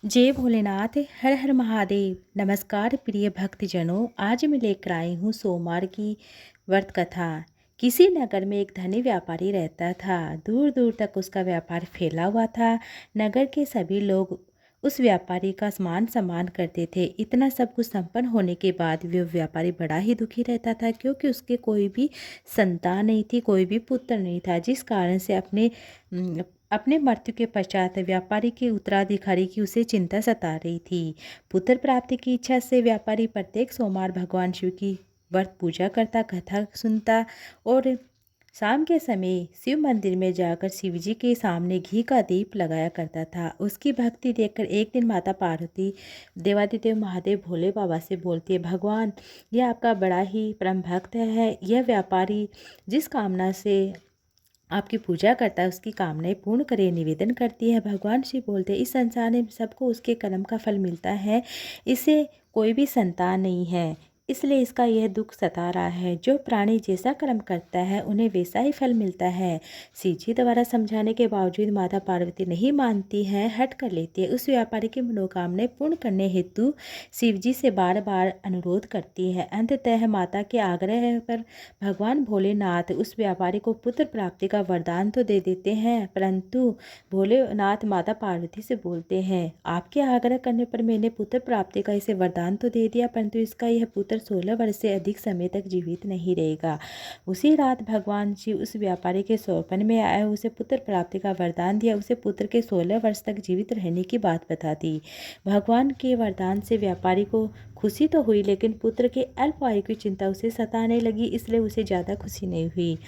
जय भोलेनाथ। हर हर महादेव। नमस्कार प्रिय भक्तजनों, आज मैं लेकर आई हूँ सोमवार की व्रत कथा। किसी नगर में एक धनी व्यापारी रहता था। दूर दूर तक उसका व्यापार फैला हुआ था। नगर के सभी लोग उस व्यापारी का मान सम्मान करते थे। इतना सब कुछ संपन्न होने के बाद भी वो व्यापारी बड़ा ही दुखी रहता था, क्योंकि उसके कोई भी संतान नहीं थी, कोई भी पुत्र नहीं था, जिस कारण से अपने मृत्यु के पश्चात व्यापारी के उत्तराधिकारी की उसे चिंता सता रही थी। पुत्र प्राप्ति की इच्छा से व्यापारी प्रत्येक सोमवार भगवान शिव की व्रत पूजा करता, कथा सुनता और शाम के समय शिव मंदिर में जाकर शिव जी के सामने घी का दीप लगाया करता था। उसकी भक्ति देखकर एक दिन माता पार्वती देवादिदेव महादेव भोले बाबा से बोलती है, भगवान, यह आपका बड़ा ही परम भक्त है। यह व्यापारी जिस कामना से आपकी पूजा करता है उसकी कामनाएं पूर्ण करे, निवेदन करती है। भगवान शिव बोलते हैं, इस संसार में सबको उसके कर्म का फल मिलता है, इसे कोई भी संतान नहीं है, इसलिए इसका यह दुख सता रहा है। जो प्राणी जैसा कर्म करता है उन्हें वैसा ही फल मिलता है। शिव जी द्वारा समझाने के बावजूद माता पार्वती नहीं मानती है, हट कर लेती है। उस व्यापारी की मनोकामनाएं पूर्ण करने हेतु शिव जी से बार बार अनुरोध करती है। अंततः माता के आग्रह पर भगवान भोलेनाथ उस व्यापारी को पुत्र प्राप्ति का वरदान तो दे देते हैं, परंतु भोलेनाथ माता पार्वती से बोलते हैं, आपके आग्रह करने पर मैंने पुत्र प्राप्ति का इसे वरदान तो दे दिया, परंतु इसका यह पुत्र 16 वर्ष से अधिक समय तक जीवित नहीं रहेगा। उसी रात भगवान शिव उस व्यापारी के स्वप्न में आए, उसे पुत्र प्राप्ति का वरदान दिया, उसे पुत्र के 16 वर्ष तक जीवित रहने की बात बता दी। भगवान के वरदान से व्यापारी को खुशी तो हुई, लेकिन पुत्र के अल्प आयु की चिंता उसे सताने लगी, इसलिए उसे ज़्यादा खुशी नहीं हुई।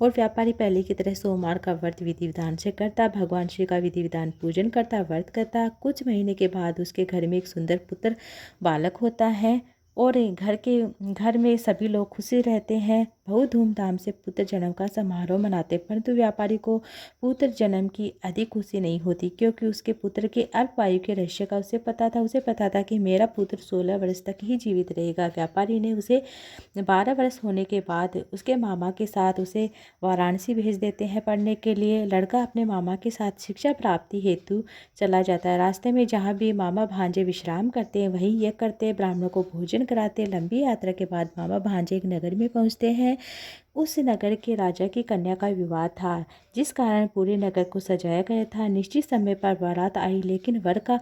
और व्यापारी पहले की तरह सोमवार का व्रत विधि विधान से करता, भगवान शिव का विधि विधान पूजन करता, व्रत करता। कुछ महीने के बाद उसके घर में एक सुंदर पुत्र बालक होता है और घर में सभी लोग खुशी रहते हैं। बहुत धूमधाम से पुत्र जन्म का समारोह मनाते, परंतु व्यापारी को पुत्र जन्म की अधिक खुशी नहीं होती, क्योंकि उसके पुत्र के अल्प आयु के रहस्य का उसे पता था। उसे पता था कि मेरा पुत्र 16 वर्ष तक ही जीवित रहेगा। व्यापारी ने उसे 12 वर्ष होने के बाद उसके मामा के साथ उसे वाराणसी भेज देते हैं पढ़ने के लिए। लड़का अपने मामा के साथ शिक्षा प्राप्ति हेतु चला जाता है। रास्ते में जहाँ भी मामा भांजे विश्राम करते हैं वहीं यज्ञ करते हैं, ब्राह्मणों को भोजन कराते हैं। लंबी यात्रा के बाद मामा भांजे एक नगर में पहुँचते हैं। उस नगर के राजा की कन्या का विवाह था, जिस कारण पूरे नगर को सजाया गया था। निश्चित समय पर बारात आई, लेकिन वर का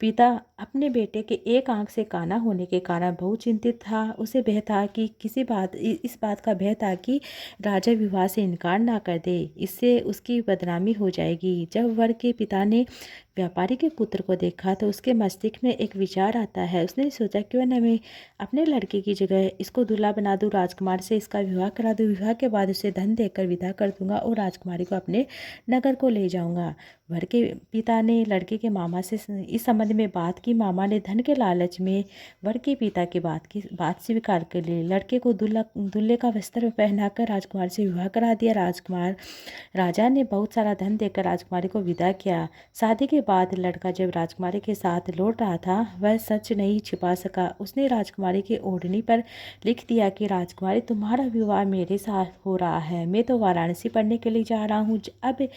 पिता अपने बेटे के एक आंख से काना होने के कारण बहुत चिंतित था। उसे भय था कि इस बात का भय था कि राजा विवाह से इनकार ना कर दे, इससे उसकी बदनामी हो जाएगी। जब वर के पिता ने व्यापारी के पुत्र को देखा तो उसके मस्तिष्क में एक विचार आता है। उसने सोचा, क्यों न मैं अपने लड़के की जगह इसको दूल्हा बना दूं, राजकुमार से इसका विवाह करा दूं। विवाह के बाद उसे धन देकर विदा कर दूंगा और राजकुमारी को अपने नगर को ले जाऊंगा। वर के पिता ने लड़के के मामा से इस संबंध में बात की। मामा ने धन के लालच में वर के पिता की बात स्वीकार कर ली। लड़के को दूल्हे का वस्त्र पहनाकर राजकुमार से विवाह करा दिया। राजा ने बहुत सारा धन देकर राजकुमारी को विदा किया। शादी के बाद लड़का जब राजकुमारी के साथ लौट रहा था, वह सच नहीं छिपा सका। उसने राजकुमारी के ओढ़नी पर लिख दिया कि राजकुमारी, तुम्हारा विवाह मेरे साथ हो रहा है। मैं तो वाराणसी पढ़ने के लिए जा रहा हूँ। अब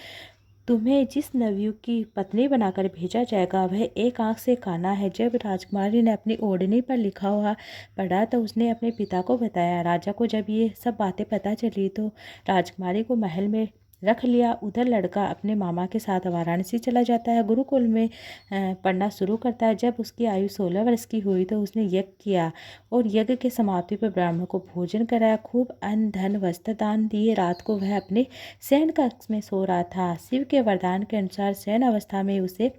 तुम्हें जिस नवयुवक की पत्नी बनाकर भेजा जाएगा वह एक आंख से काना है। जब राजकुमारी ने अपनी ओढ़नी पर लिखा हुआ पढ़ा तो उसने अपने पिता को बताया। राजा को जब ये सब बातें पता चली तो राजकुमारी को महल में रख लिया। उधर लड़का अपने मामा के साथ वाराणसी चला जाता है, गुरुकुल में पढ़ना शुरू करता है। जब उसकी आयु 16 वर्ष की हुई तो उसने यज्ञ किया और यज्ञ के समाप्ति पर ब्राह्मणों को भोजन कराया, खूब अन्न धन वस्त्र दान दिए। रात को वह अपने शयन कक्ष में सो रहा था। शिव के वरदान के अनुसार शयन अवस्था में उसे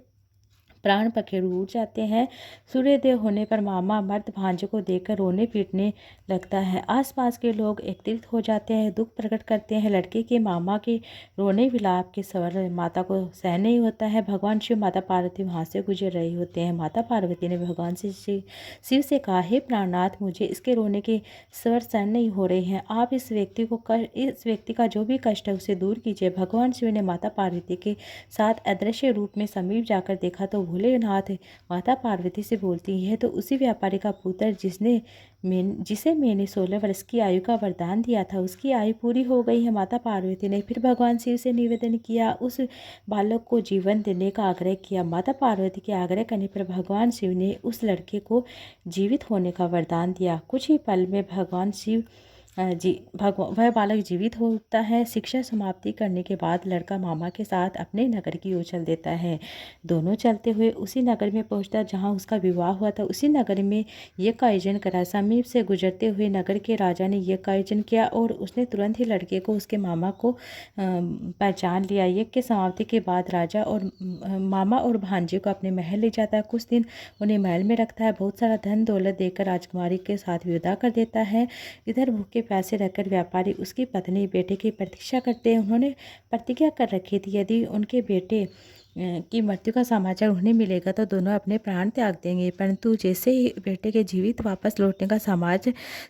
प्राण पखेरु उड़ जाते हैं। सूर्योदय होने पर मामा मर्द भांजे को देखकर रोने पीटने लगता है। आसपास के लोग एकत्रित हो जाते हैं, दुख प्रकट करते हैं। लड़के के मामा के रोने विलाप के स्वर माता को सहन नहीं होता है। भगवान शिव माता पार्वती वहाँ से गुजर रहे होते हैं। माता पार्वती ने भगवान शिव से कहा, हे प्राणनाथ, मुझे इसके रोने के स्वर सहन नहीं हो रहे हैं। आप इस व्यक्ति का जो भी कष्ट है उसे दूर कीजिए। भगवान शिव ने माता पार्वती के साथ अदृश्य रूप में समीप जाकर देखा तो भोलेनाथ माता पार्वती से बोलती है तो उसी व्यापारी का पुत्र जिसे मैंने 16 वर्ष की आयु का वरदान दिया था उसकी आयु पूरी हो गई है। माता पार्वती ने फिर भगवान शिव से निवेदन किया, उस बालक को जीवन देने का आग्रह किया। माता पार्वती के आग्रह करने पर भगवान शिव ने उस लड़के को जीवित होने का वरदान दिया। कुछ ही पल में भगवान शिव वह बालक जीवित होता है। शिक्षा समाप्ति करने के बाद लड़का मामा के साथ अपने नगर की ओर चल देता है। दोनों चलते हुए उसी नगर में पहुंचता जहां उसका विवाह हुआ था। उसी नगर में यज्ञ का आयोजन करा। समीप से गुजरते हुए नगर के राजा ने यज्ञ का आयोजन किया और उसने तुरंत ही लड़के को उसके मामा को पहचान लिया। यज्ञ के समाप्ति के बाद राजा और मामा और भांजे को अपने महल ले जाता है। कुछ दिन उन्हें महल में रखता है। बहुत सारा धन दौलत देकर राजकुमारी के साथ विदा कर देता है। इधर भूखे प्यासे रहकर व्यापारी उसकी पत्नी बेटे की प्रतीक्षा करते हैं। उन्होंने प्रतिज्ञा कर रखी थी यदि उनके बेटे की मृत्यु का समाचार उन्हें मिलेगा तो दोनों अपने प्राण त्याग देंगे। परंतु जैसे ही बेटे के जीवित वापस लौटने का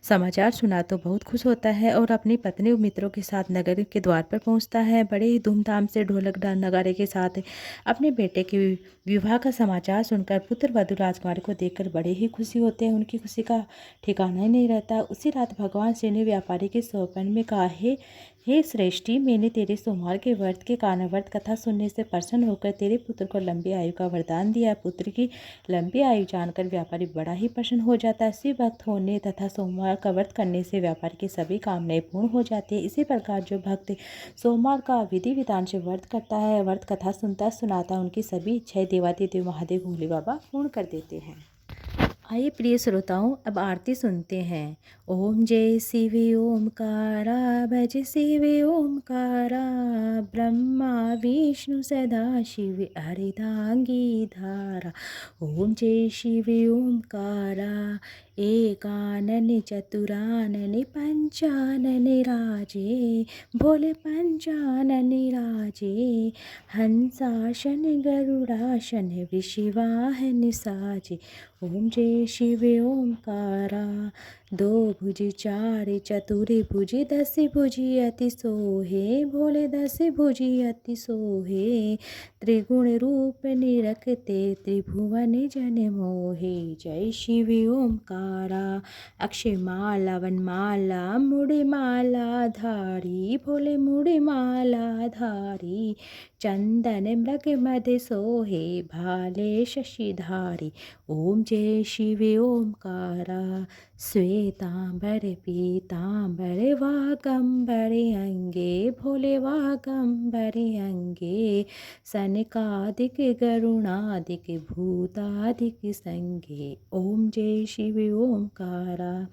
समाचार सुना तो बहुत खुश होता है और अपनी पत्नी और मित्रों के साथ नगर के द्वार पर पहुंचता है। बड़े ही धूमधाम से ढोलक नगारे के साथ अपने बेटे के विवाह का समाचार सुनकर पुत्र वधू राजकुमारी को देखकर बड़े ही खुशी होते हैं। उनकी खुशी का ठिकाना ही नहीं रहता। उसी रात भगवान शिव ने व्यापारी के स्वप्न में कहा, हे श्रेष्ठी, मैंने तेरे सोमवार के व्रत के कारण व्रत कथा सुनने से प्रसन्न होकर तेरे पुत्र को लंबी आयु का वरदान दिया। पुत्र की लंबी आयु जानकर व्यापारी बड़ा ही प्रसन्न हो जाता है। शिव भक्त होने तथा सोमवार का व्रत करने से व्यापारी की सभी कामनाएं पूर्ण हो जाती है। इसी प्रकार जो भक्त सोमवार का विधि विधान से व्रत करता है, व्रत कथा सुनता सुनाता उनकी सभी इच्छाएं देवादिदेव महादेव भोले बाबा पूर्ण कर देते हैं। आइए प्रिय श्रोताओं, अब आरती सुनते हैं। ओम जय शिव ओमकारा, भज शिव ओमकारा, ब्रह्मा विष्णु सदा शिव अर्धांगी धारा। ओम जय शिव ओमकारा, एकानन चतुरानन पंचानन राजे, भोले पंचानन राजे, हंसासन गरुड़ासन विषिवाहन साजे। ओम जय शिव ओमकारा, दो भुज चार चतुर भुज, दस भुज अति सोहे, भोले दस भुज अति सोहे, त्रिगुण रूप निरखते त्रिभुवन जन मोहे। जय शिव ओमकारा, अक्षय माला वनमाला मुड़ी माला धारी, भोले मुड़ी माला धारी, चंदन मृग मध्य सोहे, भाले शशिधारी। ओम जय शिव ओमकारा, श्वेतांबर पीतांबर वागंबर अंगे, भोले वागंबर अंगे, सनकादिक गरुणादिक भूतादिक संगे। ओम जय शिव ओमकारा,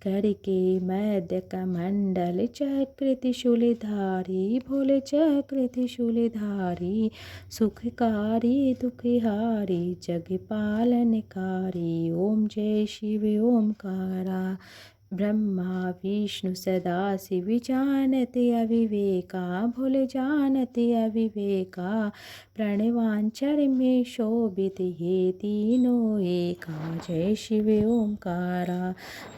करके मध्य कमंडल चक्र त्रिशूलधारी, भोले चक्र त्रिशूलधारी, सुखकारी दुखहारी जग पालनकारी। ओम जय शिव ओमकारा, ब्रह्मा विष्णु सदा शिव जानत अविवेका, भोले जानत अविवेका, प्रणवांचर में शोभित ये तीनों एका। जय शिव ओमकारा,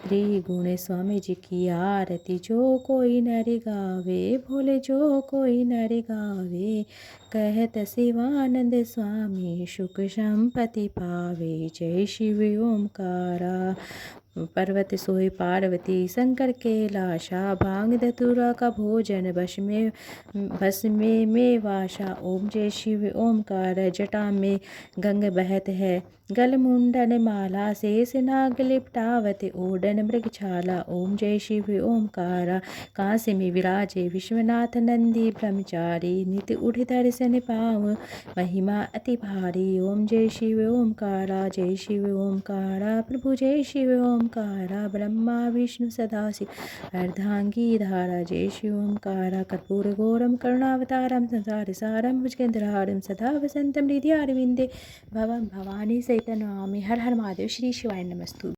त्रिगुण स्वामी जी की आरती जो कोई नर गावे, भोले जो कोई नर गावे, कहत शिवानंद स्वामी सुख संपत्ति पावे। जय शिव ओमकारा, पर्वत सोई पार्वती शंकर कैलाशा, भांग धतूरा का भोजन भस्म में वाशा। ओम जय शिव ओमकार, जटा में गंग बहत है, गल मुंडन माला, शेष नाग लिपटावत ओडन मृगछाला। ओम जय शिव ओमकारा, काशी में विराजे विश्वनाथ नंदी ब्रह्मचारी, नित्य उठ दर्शन पाव महिमा अति भारी। ओम जय शिव ओमकारा, जय शिव ओमकारा, प्रभु जय शिव ओमकारा, ब्रह्मा विष्णु सदा शिव अर्धांगी धारा। जय शिव ओमकारा, कर्पूर घोरम करुणावतारम संसार सारम भुजगेंद्रहारम सदा वसंतम हृदयारविंदे भवम भवानी सहित नमामि। हर हर महादेव। श्री शिवाय नमस्तु।